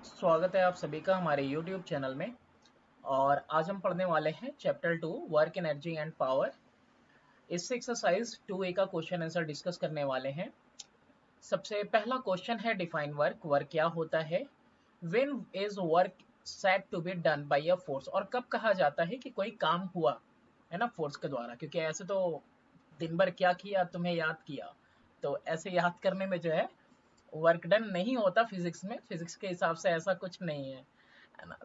स्वागत है आप सभी का हमारे YouTube चैनल में। और आज हम पढ़ने वाले हैं chapter 2 work energy and power. इससे एक्सरसाइज 2A का क्वेश्चन आंसर डिस्कस करने वाले हैं। सबसे पहला क्वेश्चन है डिफाइन वर्क। वर्क क्या होता है? When is work said to be done by a force. और कब कहा जाता है कि कोई काम हुआ है ना फोर्स के द्वारा, क्योंकि ऐसे तो दिन भर क्या किया तुम्हें याद किया, तो ऐसे याद करने में जो है वर्क डन नहीं होता। फिजिक्स में, फिजिक्स के हिसाब से ऐसा कुछ नहीं है।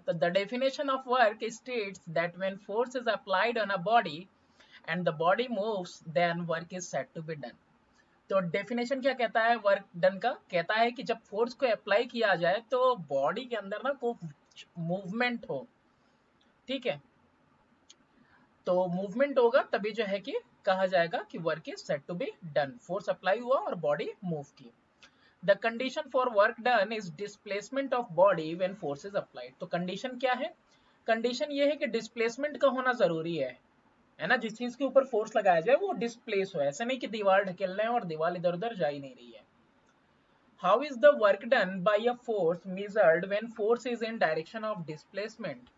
So the definition of work states that when force is applied on a body and the body moves, then work is said to be done. तो डेफिनेशन क्या कहता है वर्क डन का? कहता है कि जब फोर्स को अप्लाई किया जाए तो बॉडी के अंदर ना को मूवमेंट हो। ठीक है, तो मूवमेंट होगा तभी जो है कि कहा जाएगा कि work is said to be done. Force apply हुआ और बॉडी मूव की। The condition for work done is displacement of body when force is applied. तो कंडीशन क्या है? कंडीशन ये है कि डिस्प्लेसमेंट का होना जरूरी है ना। जिस चीज के ऊपर फोर्स लगाया जाए वो डिस्प्लेस हो, ऐसा नहीं कि दीवार ढकेल रहे हैं और दीवार इधर उधर जा ही नहीं रही है। How is the work done by a force measured when force is in direction of displacement.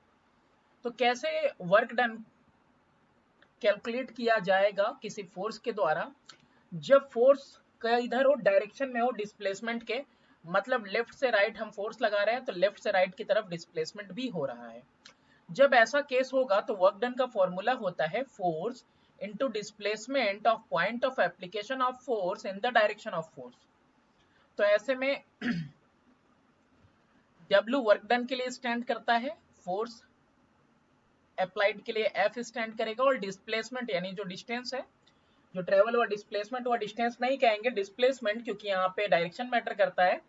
तो कैसे वर्क डन कैलकुलेट किया जाएगा किसी फोर्स के द्वारा जब फोर्स का इधर हो डायरेक्शन में हो डिस्प्लेसमेंट के। मतलब लेफ्ट से राइट हम फोर्स लगा रहे हैं तो लेफ्ट से राइट की तरफ डिस्प्लेसमेंट भी हो रहा है। जब ऐसा केस होगा तो वर्क डन का फॉर्मूला होता है force into displacement of point of application of force in the direction of force. तो ऐसे में W वर्क डन के लिए स्टैंड करता है, फोर्स अप्लाइड के लिए F स्टैंड करेगा, और डिस्प्लेसमेंट यानी जो डिस्टेंस है, जो ट्रेवल हुआ डिस्प्लेसमेंट हुआ, डिस्टेंस नहीं कहेंगे डिस्प्लेसमेंट क्योंकि यहाँ पे डायरेक्शन मैटर करता है।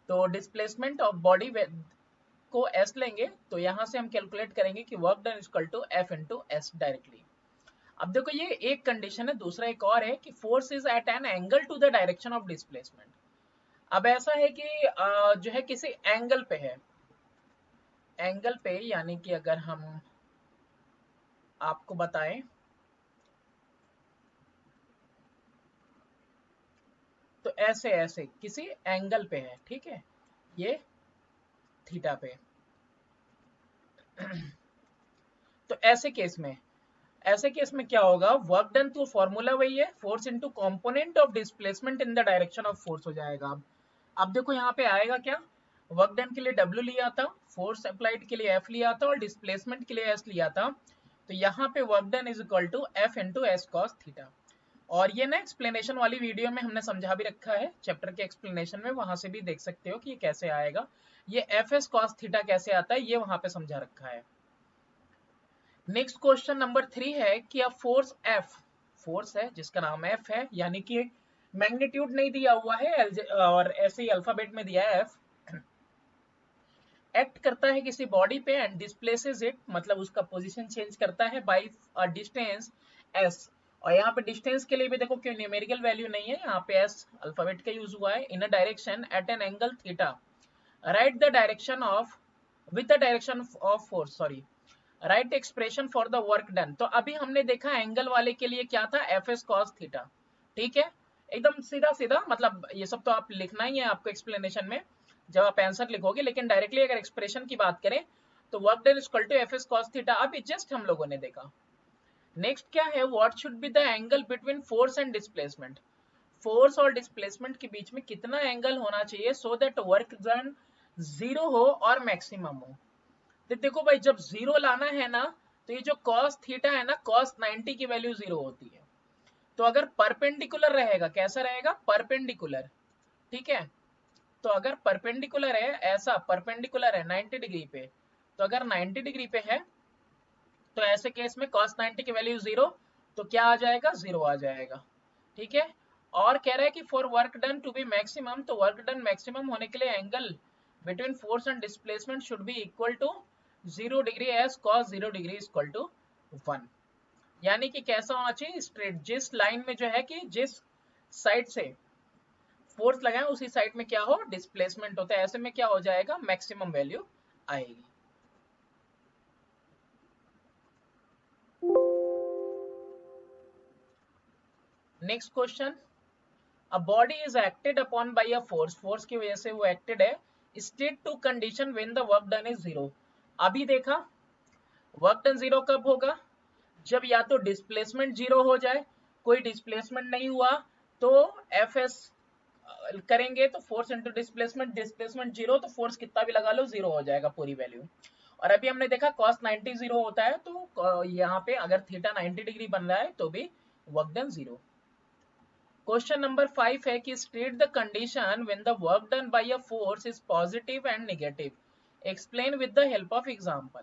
तो डिस्प्लेसमेंट ऑफ बॉडी को एस लेंगे, तो यहाँ से हम कैलकुलेट करेंगे कि work done equal to F into S directly. अब देखो ये एक कंडीशन है, दूसरा एक और है कि force is at an angle to the direction of displacement. अब ऐसा है कि जो है किसी एंगल पे है, एंगल पे यानी कि अगर हम आपको बताएं तो ऐसे ऐसे किसी एंगल पे है, ठीक है, ये थीटा पे। तो ऐसे केस में क्या होगा, वर्क डन तो फॉर्मूला वही है, force into component of displacement in the direction of force हो जाएगा। अब देखो यहाँ पे आएगा क्या, वर्क डन के लिए W लिया था, फोर्स अप्लाइड के लिए F लिया था और डिस्प्लेसमेंट के लिए S लिया था। तो यहाँ पे work done is equal to F into S cos theta. और ये ना एक्सप्लेनेशन वाली वीडियो में हमने समझा भी रखा है, चैप्टर के एक्सप्लेनेशन में, वहां से भी देख सकते हो कि ये कैसे आएगा। ये एफ एस कॉस थीटा कैसे आता है ये वहां पे समझा रखा है। नेक्स्ट क्वेश्चन नंबर 3 है कि अब फोर्स F, फोर्स है जिसका नाम F है, यानी कि मैग्नीट्यूड नहीं दिया हुआ है और ऐसे ही अल्फाबेट में दिया है F, एक्ट करता है किसी बॉडी पे एंड डिस्प्लेसेस इट, मतलब उसका पोजीशन चेंज करता है बाय अ डिस्टेंस s। और यहाँ पे डिस्टेंस के लिए भी देखो क्यों न्यूमेरिकल वैल्यू नहीं है, यहाँ पे s अल्फाबेट का यूज हुआ है। In a direction at an angle theta, write the direction of with the direction of force, sorry, write expression for the work done. तो अभी हमने देखा एंगल वाले के लिए क्या था, एफ एस कॉस थीटा। ठीक है, एकदम सीधा सीधा, मतलब ये सब तो आप लिखना ही है आपको एक्सप्लेनेशन में जब आप आंसर लिखोगे, लेकिन डायरेक्टली अगर एक्सप्रेशन की बात करें तो work done equal to F S cos theta. अभी जस्ट हम लोगों ने देखा। नेक्स्ट क्या है, what should be the angle between force and displacement. Force और डिस्प्लेसमेंट के बीच में कितना एंगल होना चाहिए so that work done zero हो और मैक्सिमम हो। तो देखो भाई जब जीरो लाना है ना, तो ये जो cos थीटा है ना, cos 90 की वैल्यू जीरो होती है। तो अगर परपेंडिकुलर रहेगा, कैसा रहेगा, परपेंडिकुलर, ठीक है। तो अगर परपेंडिकुलर है, ऐसा परपेंडिकुलर है 90 डिग्री पे, तो अगर 90 डिग्री पे है तो ऐसे केस में cos 90 की वैल्यू जीरो, तो क्या आ जाएगा, जीरो आ जाएगा। ठीक है, और कह रहा है कि for work done to be maximum, तो वर्क डन मैक्सिमम होने के लिए angle between force and displacement should be equal to 0 degree as cos 0 degree equal to 1। यानी कि कैसा होना चाहिए, स्ट्रेट, जिस लाइन में जो है कि जिस साइड से फोर्स लगाए उसी साइड में क्या हो, डिस्प्लेसमेंट होता है। ऐसे में क्या हो जाएगा, मैक्सिमम वैल्यू आएगी। Next question, a body is acted upon by a force, force की वजह से वो एक्टेड है, state to condition when the work done is zero. अभी देखा वर्क डन जीरो कब होगा, जब या तो डिस्प्लेसमेंट जीरो हो जाए, कोई डिस्प्लेसमेंट नहीं हुआ तो एफ एस करेंगे तो force into displacement, displacement zero तो फोर्स कितना भी लगा लो जीरो हो जाएगा पूरी वैल्यू। और अभी हमने देखा cos 90 जीरो होता है, तो यहाँ पे अगर थीटा 90 डिग्री बन रहा है तो भी work done zero. Question number 5 है कि state the condition when the work done by a force is positive and negative, explain with the help of example.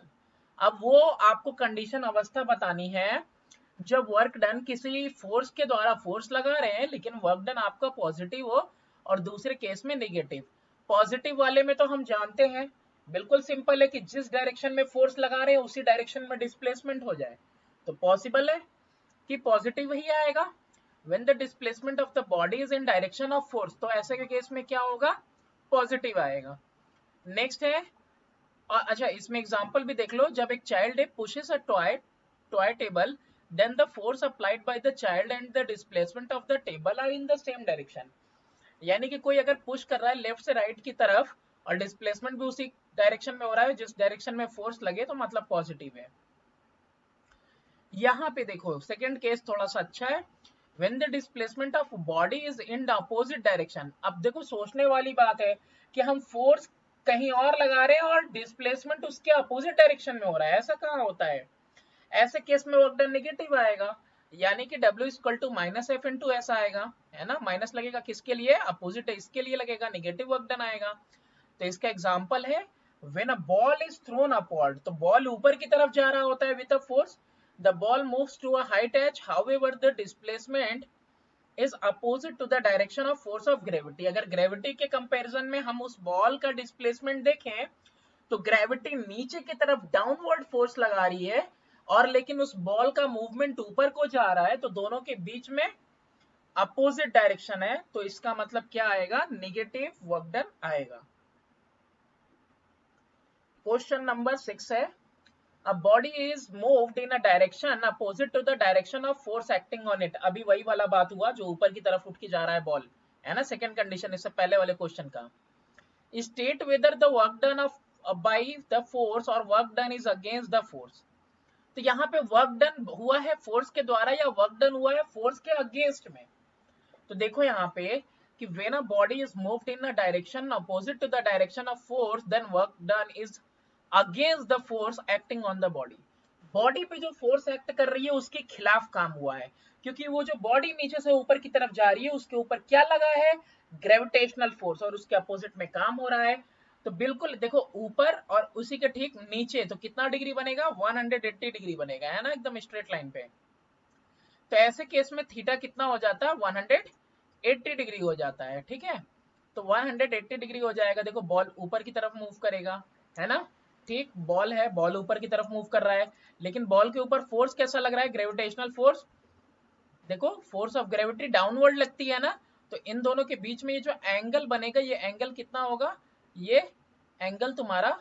अब वो आपको कंडीशन अवस्था बतानी है जब वर्क डन किसी फोर्स के द्वारा फोर्स लगा रहे हैं लेकिन वर्क डन आपका पॉजिटिव हो और दूसरे केस में नेगेटिव। पॉजिटिव वाले में तो हम जानते हैं बिल्कुल सिंपल है कि जिस डायरेक्शन में फोर्स लगा रहे हैं उसी डायरेक्शन में डिस्प्लेसमेंट हो जाए, तो पॉसिबल है कि पॉजिटिव ही आएगा। when the displacement of the body is in direction of force, तो ऐसे के केस में क्या होगा, पॉजिटिव आएगा। नेक्स्ट है, और अच्छा इसमें एग्जांपल भी देख लो, जब एक child pushes a toy table, then the force applied by the child and the displacement of the table are in the same direction। यानी कि कोई अगर पुश कर रहा है लेफ्ट से राइट की तरफ और डिस्प्लेसमेंट भी उसी डायरेक्शन में हो रहा है जिस डायरेक्शन में फोर्स लगे, तो मतलब पॉजिटिव है। यहाँ पे देखो सेकंड केस थोड़ा सा अच्छा है, when the displacement of body is in the opposite direction। अब देखो सोचने वाली बात है कि हम फोर्स कहीं और लगा रहे हैं और डिस्प्लेसमेंट उसके अपोजिट डायरेक्शन में हो रहा है, ऐसा कहाँ होता है। ऐसे केस में वर्क डन नेगेटिव आएगा, यानी कि W equal to minus F into S आएगा, है ना। माइनस लगेगा किसके लिए, अपोजिट है इसके लिए लगेगा, नेगेटिव वर्क डन आएगा। तो इसका एग्जांपल है when a ball is throne upward, तो बॉल ऊपर की तरफ जा रहा होता है with a force, the ball moves to a height h, however the displacement is opposite to the direction of force of gravity। अगर ग्रेविटी के कंपैरिजन में हम उस बॉल का डिस्प्लेसमेंट देखें तो ग्रेविटी नीचे की तरफ डाउनवर्ड फोर्स लगा रही है और लेकिन उस बॉल का मूवमेंट ऊपर को जा रहा है, तो दोनों के बीच में अपोजिट डायरेक्शन है, तो इसका मतलब क्या आएगा, नेगेटिव वर्क डन आएगा। क्वेश्चन नंबर 6 है, a body is moved in a direction opposite to the direction of force acting on it। अभी वही वाला बात हुआ जो ऊपर की तरफ उठ के जा रहा है बॉल, है ना, सेकंड कंडीशन इससे पहले वाले क्वेश्चन का। State whether the work done of by the force और work done is against the force. तो यहाँ पे वर्क डन हुआ है फोर्स के द्वारा या वर्क डन हुआ है फोर्स के अगेंस्ट में। तो देखो यहाँ पे कि when a body is moved in a direction opposite to the direction of force, then work done is against the force acting on the body। Body पे जो फोर्स एक्ट कर रही है उसके खिलाफ काम हुआ है, क्योंकि वो जो बॉडी नीचे से ऊपर की तरफ जा रही है उसके ऊपर क्या लगा है, ग्रेविटेशनल फोर्स, और उसके अपोजिट में काम हो रहा है। तो बिल्कुल देखो ऊपर और उसी के ठीक नीचे तो कितना डिग्री बनेगा, 180 डिग्री बनेगा, है ना, एकदम स्ट्रेट लाइन पे। तो ऐसे केस में थीटा कितना हो जाता है, 180 डिग्री हो जाता है, ठीक है। तो 180 डिग्री हो जाएगा, देखो बॉल ऊपर की तरफ मूव करेगा, है ना, ठीक, बॉल है, बॉल ऊपर की तरफ मूव कर रहा है, लेकिन बॉल के ऊपर फोर्स कैसा लग रहा है, ग्रेविटेशनल फोर्स। देखो फोर्स ऑफ ग्रेविटी डाउनवर्ड लगती है ना, तो इन दोनों के बीच में ये जो एंगल बनेगा, ये एंगल कितना होगा, ये एंगल तुम्हारा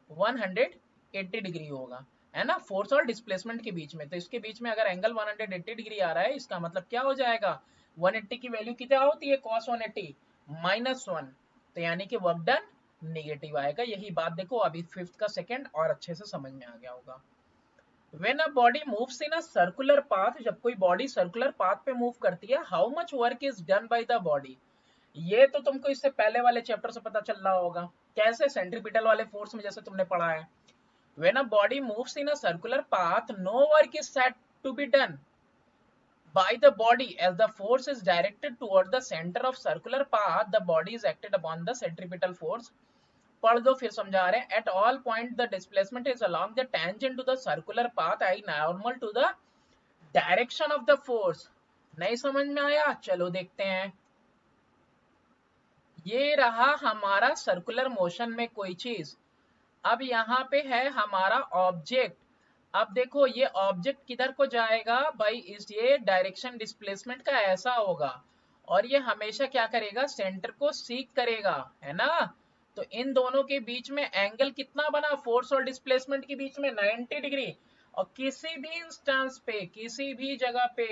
180 डिग्री होगा, है ना, फोर्स और डिस्प्लेसमेंट के बीच में। तो इसके बीच में अगर एंगल 180 डिग्री आ रहा है, इसका मतलब क्या हो जाएगा, 180 की वैल्यू कितना होती है, cos 180 -1, तो यानी कि वर्क डन नेगेटिव आएगा। यही बात देखो अभी फिफ्थ का सेकंड और अच्छे से समझ में आ गया होगा। When a body moves in a circular path, जब कोई बॉडी सर्कुलर पाथ पे मूव करती है, how much work is done by the body। ये तो तुमको इससे पहले वाले चैप्टर से पता चल रहा होगा, कैसे, सेंट्रीपिटल वाले फोर्स में जैसे तुमने पढ़ा है। When a body moves in a circular path, no work is said to be done by the body as the force is directed toward the center of circular path, the body is acted upon the centripetal force। पढ़ दो फिर समझा रहे हैं। At all point the displacement is along the tangent to the circular path I normal to the direction of the force। नहीं समझ में आया, चलो देखते हैं। ये रहा हमारा सर्कुलर मोशन में कोई चीज, अब यहाँ पे है हमारा ऑब्जेक्ट। अब देखो ये ऑब्जेक्ट किधर को जाएगा भाई, इस ये डायरेक्शन डिस्प्लेसमेंट का ऐसा होगा और ये हमेशा क्या करेगा, सेंटर को सीक करेगा, है ना। तो इन दोनों के बीच में एंगल कितना बना, फोर्स और डिस्प्लेसमेंट के बीच में 90 डिग्री, और किसी भी इंस्टेंस पे किसी भी जगह पे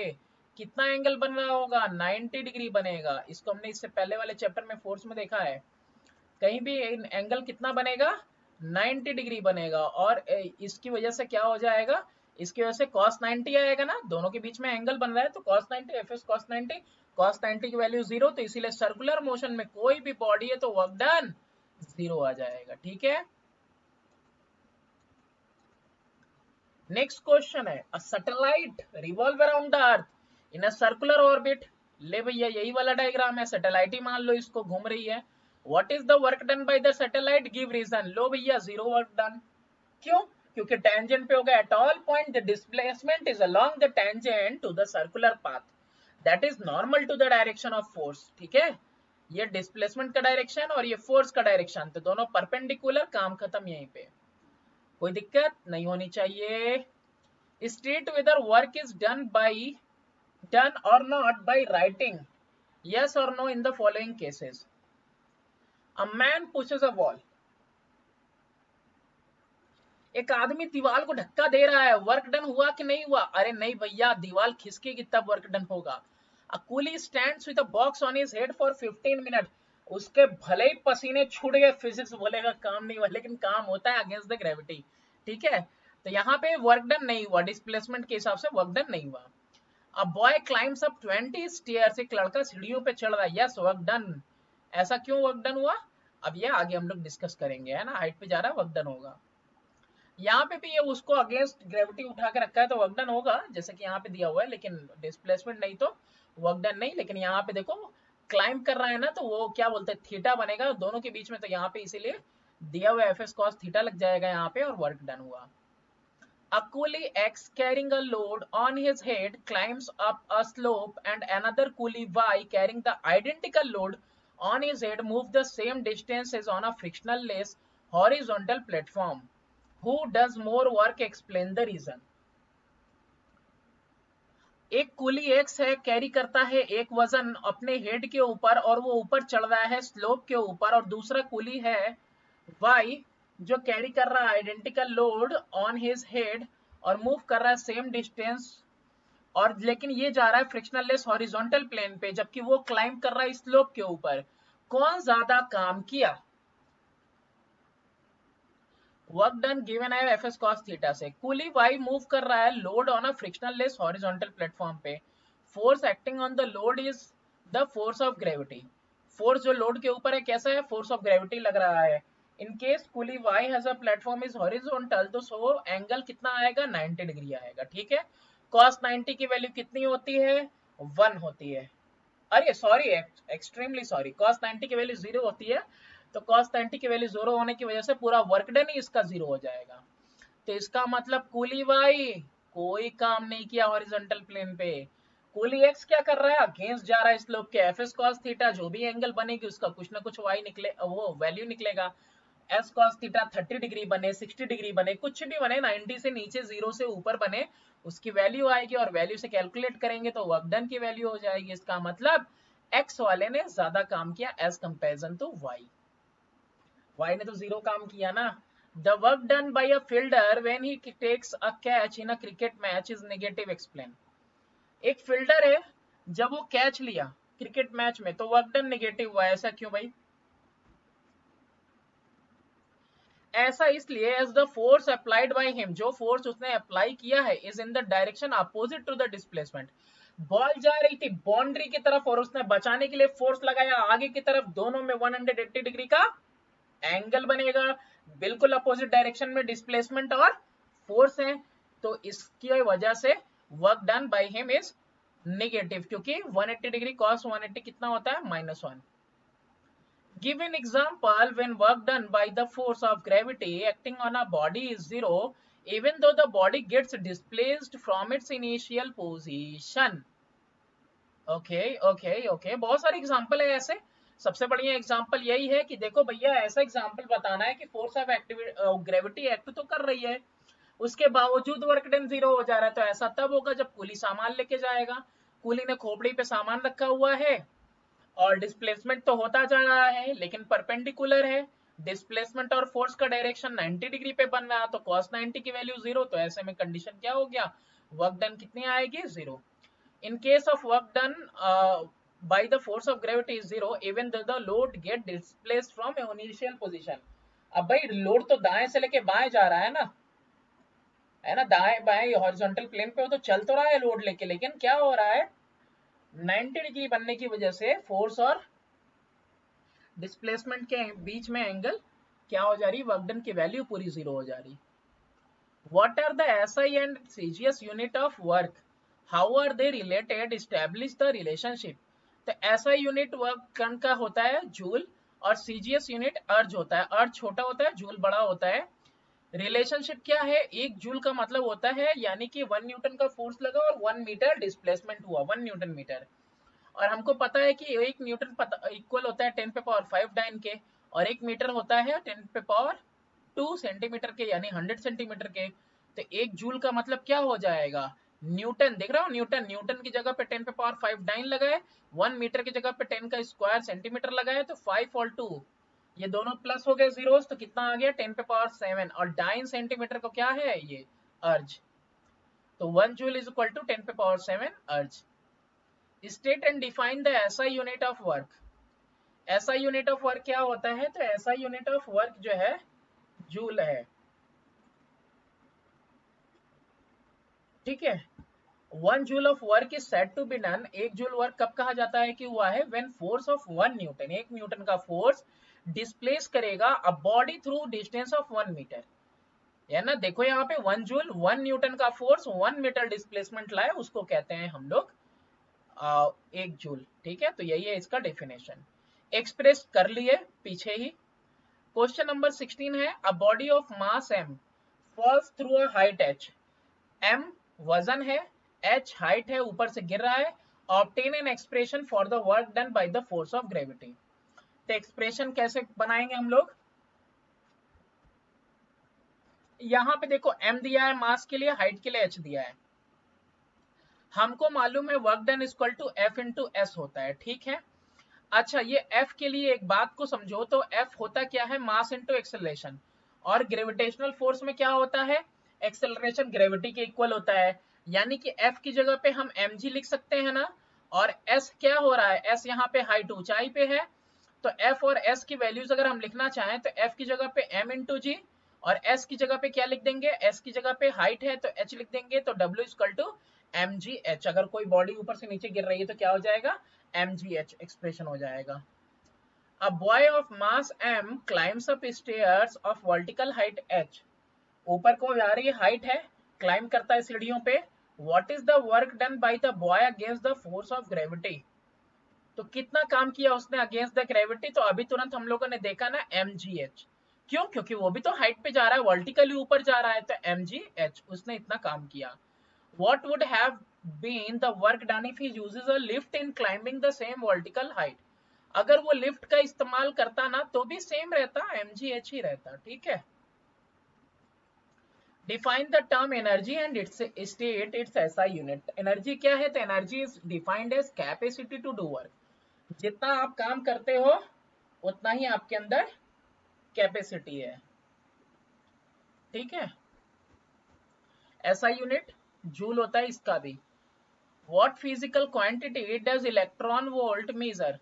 कितना एंगल बन रहा होगा, 90 डिग्री बनेगा। इसको हमने इससे पहले वाले चैप्टर में फोर्स में देखा है। कहीं भी एंगल कितना बनेगा, 90 डिग्री बनेगा। और इसकी वजह से क्या हो जाएगा, इसकी वजह से cos 90 आएगा ना, दोनों के बीच में एंगल बन रहा है तो cos 90 एफ एस cos 90 की वैल्यू 0, तो इसीलिए सर्कुलर मोशन में कोई भी बॉडी है तो वर्क डन 0 आ जाएगा। ठीक है, नेक्स्ट क्वेश्चन है, a satellite revolve around the earth in a circular orbit. ले भैया यही वाला डायग्राम है, सैटेलाइट ही मान लो इसको घूम रही है। What is the work done by the satellite, give reason. लो भैया 0 वर्क डन, क्यों, क्योंकि टेंजेंट पे होगा। At all point the displacement is along the tangent to the circular path that is normal to the direction of force. ठीक है, ये displacement का डायरेक्शन और ये फोर्स का डायरेक्शन, तो दोनों परपेंडिकुलर, काम खत्म यहीं पे, कोई दिक्कत नहीं होनी चाहिए। State whether work is done और not by writing yes or no in the following cases. A man pushes a wall, एक आदमी दीवार को धक्का दे रहा है, वर्क डन हुआ कि नहीं हुआ, अरे नहीं भैया, दीवार खिसकेगी तब वर्क डन होगा। A coolie stands with a box on his head for 15 minutes, उसके भले ही पसीने छूट गए, फिजिक्स बोलेगा काम नहीं हुआ, लेकिन काम होता है अगेंस्ट द ग्रेविटी। ठीक है, तो यहाँ पे वर्क डन नहीं हुआ, डिस्प्लेसमेंट के हिसाब से वर्क डन नहीं हुआ। A boy climbs up 20 stairs, एक लड़का सीढ़ियों पे चढ़ रहा है, यस वर्क डन। ऐसा क्यों वर्क डन हुआ, अब ये आगे हम लोग डिस्कस करेंगे, है ना, हाइट पे जा रहा है वर्क डन होगा। यहाँ पे भी ये उसको अगेंस्ट ग्रेविटी उठा के रखा है तो वर्क डन होगा, जैसे कि यहाँ पे दिया हुआ है, लेकिन डिस्प्लेसमेंट नहीं तो वर्क डन नहीं। लेकिन यहाँ पे देखो क्लाइंब कर रहा है ना, तो वो क्या बोलते हैं, थीटा बनेगा दोनों के बीच में, तो यहाँ पे इसीलिए दिया हुआ एफ एस कॉस थीटा लग जाएगा यहाँ पे और वर्क डन हुआ। A coolie X carrying a load on his head climbs up a slope and another coolie Y carrying the identical load on his head moves the same distance as on a frictionless horizontal platform. Who does more work, explain the reason. एक coolie x है, carry करता है एक वजन अपने head के ऊपर और वो ऊपर चढ़ रहा है स्लोप के ऊपर, और दूसरा कूली है वाई जो कैरी कर रहा है identical load on his head और मूव कर रहा है सेम डिस्टेंस, और लेकिन ये जा रहा है फ्रिक्शनलेस हॉरिजॉन्टल प्लेन पे, जबकि वो क्लाइंब कर रहा है स्लोप के ऊपर। कौन ज्यादा काम किया, वर्क डन गिवन है एफ एस कॉस थीटा से। कूली वाई मूव कर रहा है load on a frictionless horizontal platform पे, force acting on the load is the force of gravity. Force जो लोड के ऊपर है कैसा है, फोर्स ऑफ ग्रेविटी लग रहा है। In case coolie Y has a platform is horizontal, तो सो एंगल कितना आएगा, 90 डिग्री आएगा। ठीक है, कॉस 90 की वैल्यू कितनी होती है, 1 होती है। अरे सॉरी, एक्सट्रीमली सॉरी, cos 90 की वैल्यू 0 होती है, तो cos 90 की वैल्यू 0 होने की वजह से पूरा वर्क डन ही इसका 0 हो जाएगा। तो इसका मतलब कूली वाई कोई काम नहीं किया हॉरिजॉन्टल प्लेन पे। कूली एक्स क्या कर रहा है, अगेंस्ट जा रहा है स्लोप के, एफ एस cos थीटा जो भी एंगल बनेगी उसका कुछ ना कुछ वाई निकले, वो वैल्यू निकलेगा। एस कॉस थीटा 30 डिग्री बने, 60 डिग्री बने, कुछ भी बने, 90 से नीचे 0 से ऊपर बने, उसकी वैल्यू आएगी और वैल्यू से कैलकुलेट करेंगे तो वर्क डन की वैल्यू हो जाएगी। इसका मतलब एक्स वाले ने ज्यादा काम किया as comparison to Y, Y ने तो 0 काम किया ना। The work done by a fielder when he takes a catch in a cricket match is negative, explain. एक फील्डर है, जब वो कैच लिया क्रिकेट मैच में तो वर्क डन नेगेटिव हुआ, ऐसा क्यों भाई, ऐसा इसलिए as the force applied by him, जो फोर्स उसने अप्लाई किया है is in the direction opposite to the displacement. Ball जा रही थी बाउंड्री की तरफ और उसने बचाने के लिए फोर्स लगाया आगे की तरफ, दोनों में 180 डिग्री का एंगल बनेगा, बिल्कुल अपोजिट डायरेक्शन में डिस्प्लेसमेंट और फोर्स है, तो इसकी वजह से work done by him is negative, क्योंकि 180 डिग्री cos 180 कितना होता है, -1। Give an example when work done by the force of gravity acting on a body is 0, even though the body gets displaced from its initial position. Okay, okay, okay. बहुत सारे example है ऐसे। सबसे बढ़िया example यही है कि देखो भैया, ऐसा एग्जाम्पल बताना है कि फोर्स ऑफ ग्रेविटी एक्ट तो कर रही है, उसके बावजूद वर्क डन 0 हो जा रहा है, तो ऐसा तब होगा जब कूली सामान लेके जाएगा। कूली ने खोपड़ी पे सामान रखा हुआ है और डिस्प्लेसमेंट तो होता जा रहा है लेकिन परपेंडिकुलर है, डिस्प्लेसमेंट और फोर्स का डायरेक्शन 90 डिग्री पे बन रहा, तो cos 90 की वैल्यू 0, तो ऐसे में कंडीशन क्या हो गया, वर्क डन कितनी आएगी, 0। In case of work done by the force of gravity is zero even though the load get displaced from initial position। अब भाई लोड तो दाएं से लेके बाएं जा रहा है ना, दाएं बाएं हॉरिजॉन्टल प्लेन पे, वो तो चल तो रहा है लोड लेके, लेकिन क्या हो रहा है 90 डिग्री बनने की वजह से फोर्स और डिस्प्लेसमेंट के बीच में एंगल क्या हो जा रही, वर्क डन की वैल्यू पूरी जीरो हो जा रही। What are the SI and CGS unit of work? How are they related? Establish the relationship। तो SI यूनिट वर्क टन का होता है जूल और CGS यूनिट अर्ज होता है। अर्ज छोटा होता है, जूल बड़ा होता है। रिलेशनशिप क्या है, एक जूल का मतलब होता है यानी कि 1 न्यूटन का फोर्स लगा और 1 मीटर डिस्प्लेसमेंट हुआ, 1 न्यूटन मीटर। और हमको पता है कि 1 न्यूटन इक्वल होता है 10 पे पावर 5 डाइन के, और 1 मीटर होता है 10 पे पावर 2 सेंटीमीटर के, यानी 100 सेंटीमीटर के। तो 1 जूल का मतलब क्या हो जाएगा, न्यूटन। देख रहा हो, न्यूटन, न्यूटन की जगह पे 10 पे पावर 5 डाइन लगाए, 1 मीटर की जगह पे 10 का स्क्वायर सेंटीमीटर लगाए, तो 5 और 2 ये दोनों प्लस हो गए जीरोस, तो कितना आ गया 10 पे पावर 7, और डाइन सेंटीमीटर को क्या है ये अर्ज। तो 1 जूल इज इक्वल टू 10 पे पावर 7 अर्ज। State and define the SI unit of work. SI unit of work क्या होता है, तो एसआई यूनिट ऑफ वर्क जो है जूल है, ठीक है। 1 joule of work is said to be done. 1 joule work कब कहा जाता है कि हुआ है, when force of 1 newton, 1 newton का फोर्स डिस्प्लेस करेगा a body through distance of 1 metre. है ना, देखो यहाँ पे 1 जूल 1 न्यूटन का फोर्स 1 मीटर डिस्प्लेसमेंट लाए, उसको कहते हैं हम लोग 1 जूल, ठीक है। तो यही है इसका डेफिनेशन, एक्सप्रेस कर लिए पीछे ही। क्वेश्चन नंबर 16 है, a body of mass m falls through a height h। m वजन है, h हाइट है, ऊपर से गिर रहा है। Obtain an expression for the work done by the force of gravity. तो एक्सप्रेशन कैसे बनाएंगे हम लोग, यहाँ पे देखो m दिया है मास के लिए, हाइट के लिए h दिया है। हमको मालूम है work done equal to F into S होता है, ठीक है। अच्छा, ये F के लिए एक बात को समझो, तो F होता क्या है, मास इंटू एक्सेलरेशन। और ग्रेविटेशनल फोर्स में क्या होता है, एक्सेलरेशन ग्रेविटी के इक्वल होता है, यानी कि F की जगह पे हम mg लिख सकते हैं ना। और S क्या हो रहा है, S यहाँ पे हाइट ऊंचाई पे है, तो F और S की वैल्यूज अगर हम लिखना चाहें तो F की जगह पे m इंटू जी, और S की जगह पे क्या लिख देंगे, S की जगह पे हाइट है तो h लिख देंगे, तो W इक्वल टू mgh। अगर कोई बॉडी ऊपर से नीचे गिर रही है तो क्या हो जाएगा, mgh एक्सप्रेशन हो जाएगा। A boy of mass m climbs up stairs of vertical height h। ऊपर को जा रही हाइट है, क्लाइंब करता है सीढ़ियों पे। What is the work done by the boy against the force of gravity। तो कितना काम किया उसने अगेंस्ट द ग्रेविटी, तो अभी तुरंत हम लोगों ने देखा ना mgh। क्यों, क्योंकि वो भी तो हाइट पे जा रहा है, वर्टिकली ऊपर जा रहा है, तो mgh उसने इतना काम किया। What would have been the work done if he uses a lift in climbing the same vertical height। अगर वो लिफ्ट का इस्तेमाल करता ना तो भी सेम रहता, mgh ही रहता, ठीक है। Define the term energy and its state its SI unit. Energy क्या है, तो energy is defined as capacity to do work. जितना आप काम करते हो उतना ही आपके अंदर कैपेसिटी है, ठीक है। एसआई यूनिट जूल होता है इसका भी। What physical quantity does electron volt measure.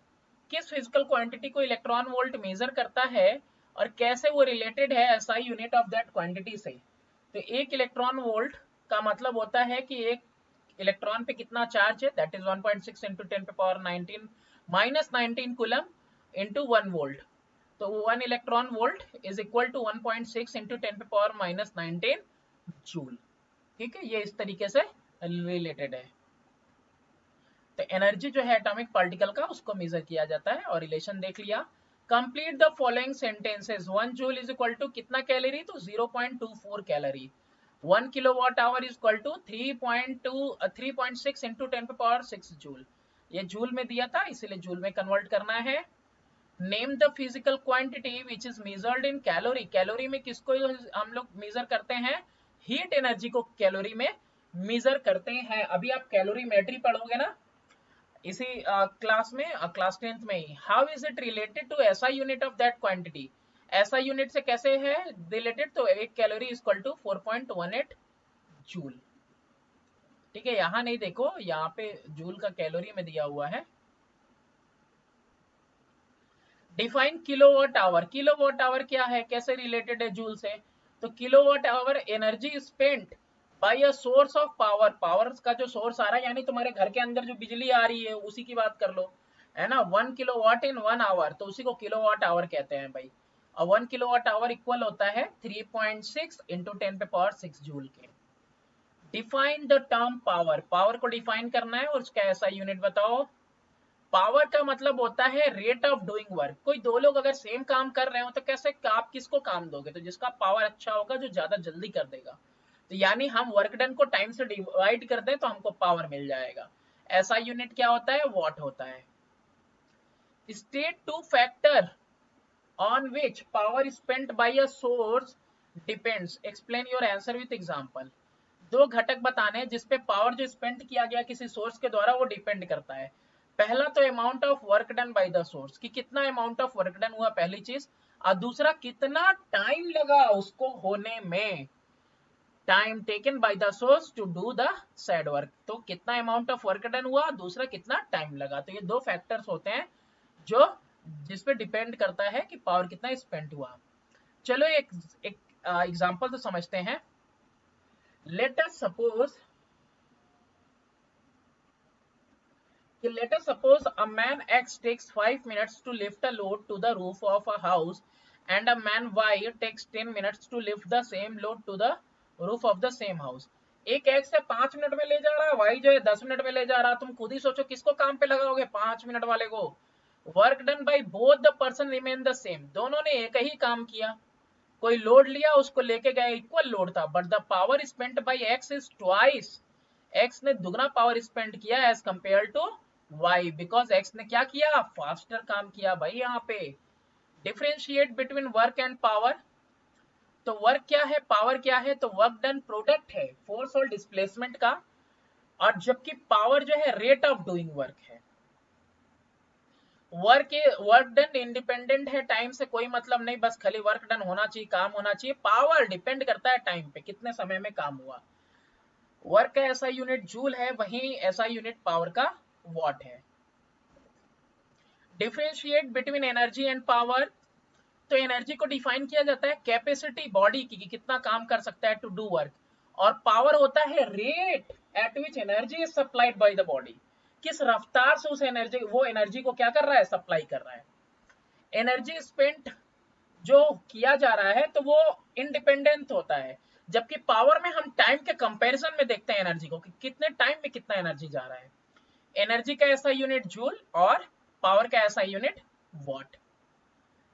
किस फिजिकल क्वांटिटी को इलेक्ट्रॉन वोल्ट मेजर करता है और कैसे वो रिलेटेड है SI unit of that quantity से। तो 1 इलेक्ट्रॉन वोल्ट का मतलब होता है कि एक इलेक्ट्रॉन पे कितना चार्ज है, दैट इज 1.6 इंटू 10 पे power 19 minus 19 coulomb into 1 volt. तो 1 electron volt is equal to 1.6 into 10 पे पावर माइनस 19 जूल, ठीक है। ये इस तरीके से रिलेटेड है। तो एनर्जी जो है एटॉमिक पार्टिकल का, उसको मेजर किया जाता है, और रिलेशन देख लिया। Complete the following sentences. 1 joule is equal to कितना कैलोरी, तो 0.24 calorie. 1 kilowatt hour is equal to 3.6 into 10 power 6 joule. ये जूल में दिया था, इसीलिए जूल में कन्वर्ट करना है। Name the physical quantity which is measured in calorie. Calorie में किसको हम लोग मेजर करते हैं, हीट एनर्जी को कैलोरी में मेजर करते हैं। अभी आप कैलोरीमेट्री पढ़ोगे ना इसी क्लास में, क्लास 10th में ही। How is it related to SI unit of that quantity. SI unit से कैसे है रिलेटेड, तो 1 कैलोरी इक्वल टू 4.18 जूल, ठीक है। यहाँ नहीं देखो, यहाँ पे जूल का कैलोरी में दिया हुआ है। Define kilowatt hour. Kilowatt hour क्या है, कैसे रिलेटेड है जूल से? तो kilowatt hour energy spent by a source of power. Power का जो सोर्स आ रहा है, यानी तुम्हारे घर के अंदर जो बिजली आ रही है उसी की बात कर लो, है ना। 1 किलोवाट इन 1 आवर, तो उसी को किलोवाट आवर कहते हैं भाई। और 1 किलोवाट आवर इक्वल होता है 3.6 इंटू 10⁻⁶ जूल के। Define the term power. Power को डिफाइन करना है और उसका ऐसा यूनिट बताओ। पावर का मतलब होता है रेट ऑफ डूइंग वर्क। कोई दो लोग अगर सेम काम कर रहे हो तो कैसे आप किसको काम दोगे? तो जिसका पावर अच्छा होगा, जो ज्यादा जल्दी कर देगा। तो यानी हम वर्क डन को टाइम से डिवाइड कर दें तो हमको पावर मिल जाएगा। ऐसा यूनिट क्या होता है? वॉट होता है। State to factor on which power spent by a source depends, explain your answer with example. दो घटक बताने हैं जिसपे पावर जो स्पेंड किया गया किसी सोर्स के द्वारा वो डिपेंड करता है। पहला तो amount of work done by the source, कि कितना अमाउंट ऑफ वर्क डन हुआ, पहली चीज। और दूसरा कितना टाइम लगा उसको होने में, time taken by the source to do the said work. तो कितना अमाउंट ऑफ वर्क डन हुआ, दूसरा कितना टाइम लगा। तो ये दो फैक्टर्स होते हैं जो जिसपे डिपेंड करता है कि पावर कितना स्पेंड हुआ। चलो एक एग्जांपल तो समझते हैं। Let us suppose a man X takes 5 minutes to lift a load to the roof of a house and a man Y takes 10 minutes to lift the same load to the roof of the same house। एक X से 5 minute में ले जा रहा है, Y जो है 10 minute में ले जा रहा है। तुम खुद ही सोचो किसको काम पे लगाओगे? 5 मिनट वाले को। Work done by both the person remain the same, दोनों ने एक ही काम किया। कोई लोड लिया, उसको लेके गए, इक्वल लोड था, but the power spent by X is twice. X ने दुगना पावर स्पेंड किया as compare to Y, because X ने क्या किया? फास्टर काम किया भाई। यहाँ पे differentiate between work and power. तो वर्क क्या है, पावर क्या है? तो वर्क डन प्रोडक्ट है फोर्स और डिस्प्लेसमेंट का, और जबकि पावर जो है रेट ऑफ डूइंग वर्क है। वर्क डन इंडिपेंडेंट है टाइम से, कोई मतलब नहीं, बस खाली वर्क डन होना चाहिए, काम होना चाहिए। पावर डिपेंड करता है टाइम पे, कितने समय में काम हुआ। वर्क का ऐसा यूनिट जूल है, वहीं ऐसा यूनिट पावर का वॉट है। Differentiate between energy and power. तो एनर्जी को डिफाइन किया जाता है कैपेसिटी बॉडी की, कि कितना काम कर सकता है टू डू वर्क, और पावर होता है rate at which energy is supplied by the body, किस रफ्तार से उस एनर्जी, वो एनर्जी को क्या कर रहा है? सप्लाई कर रहा है। एनर्जी स्पेंट जो किया जा रहा है तो वो इंडिपेंडेंट होता है, जबकि पावर में हम टाइम के कंपैरिजन में देखते हैं एनर्जी को, कि कितने टाइम में कितना एनर्जी जा रहा है। एनर्जी का ऐसा यूनिट जूल और पावर का ऐसा unit what.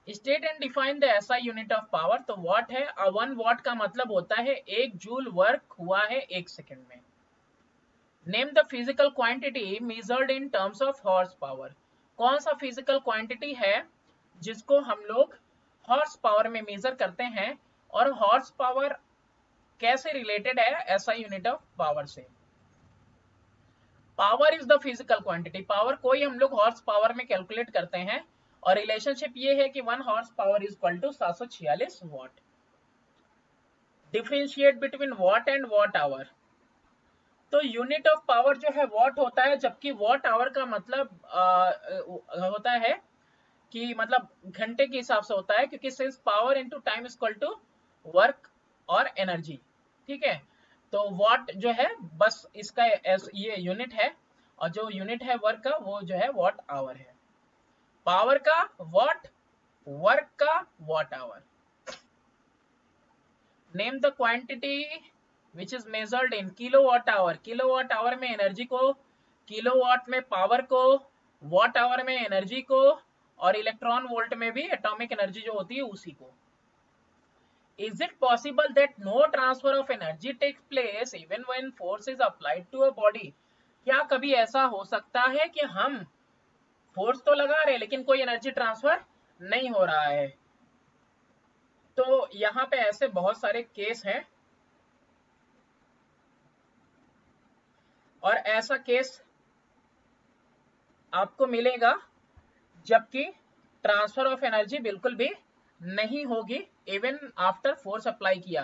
State and define the ऐसा यूनिट ऑफ पावर। तो वॉट है, 1 वॉट का मतलब होता है 1 जूल वर्क हुआ है 1 सेकेंड में। Name the physical quantity measured in terms of horse power. कौन सा फिजिकल क्वांटिटी है जिसको हम लोग हॉर्स पावर में मेजर करते हैं, और हॉर्स पावर कैसे रिलेटेड है ऐसा यूनिट ऑफ पावर से? Power is the physical quantity. Power को ही हम लोग हॉर्स पावर में कैलकुलेट करते हैं, और रिलेशनशिप ये है कि 1 horse power is equal to 746 watt. Differentiate between watt and watt hour. तो यूनिट ऑफ पावर जो है वॉट होता है, जबकि वॉट आवर का मतलब होता है कि मतलब घंटे के हिसाब से होता है, क्योंकि since power into time is equal to work और एनर्जी। ठीक है, तो वॉट जो है बस इसका ये यूनिट है, और जो यूनिट है वर्क का वो जो है वॉट आवर है। पावर का वॉट, वर्क का watt hour. Name the quantity which is measured in kilowatt hour. Kilowatt hour में एनर्जी को, किलोवाट में पावर को, वॉट आवर में एनर्जी को, और इलेक्ट्रॉन वोल्ट में भी एटॉमिक एनर्जी जो होती है उसी को। Is it possible that no transfer of energy takes place even when force is applied to a body? क्या कभी ऐसा हो सकता है कि हम फोर्स तो लगा रहे हैं लेकिन कोई एनर्जी ट्रांसफर नहीं हो रहा है? तो यहाँ पे ऐसे बहुत सारे केस हैं, और ऐसा केस आपको मिलेगा जबकि ट्रांसफर ऑफ एनर्जी बिल्कुल भी नहीं होगी इवन आफ्टर फोर्स अप्लाई किया।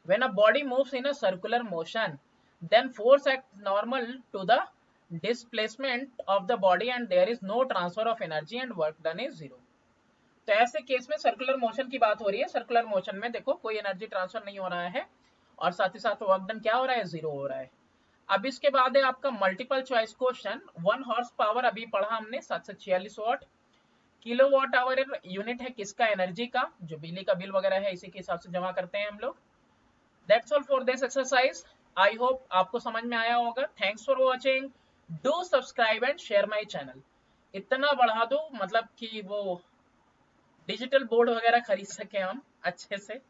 When a body moves in a circular motion then force act normal to the displacement of the body and there is no transfer of energy and work done is zero. तो ऐसे case में circular motion की बात हो रही है। Circular motion में देखो कोई एनर्जी ट्रांसफर नहीं हो रहा है और साथ ही साथ वर्क डन क्या हो रहा है, 0 हो रहा है। अब इसके बाद है आपका multiple choice question. 1 horse power अभी पढ़ा हमने 746 वाट। किलोवाट आवर यूनिट है किसका, एनर्जी का, जो बिजली का बिल वगैरह है इसी के हिसाब से जमा करते हैं हम लोग। That's all for this exercise. I hope आपको समझ में आया होगा। Thanks for watching. Do subscribe and share my channel. इतना बढ़ा दो मतलब कि वो डिजिटल बोर्ड वगैरह खरीद सके हम अच्छे से।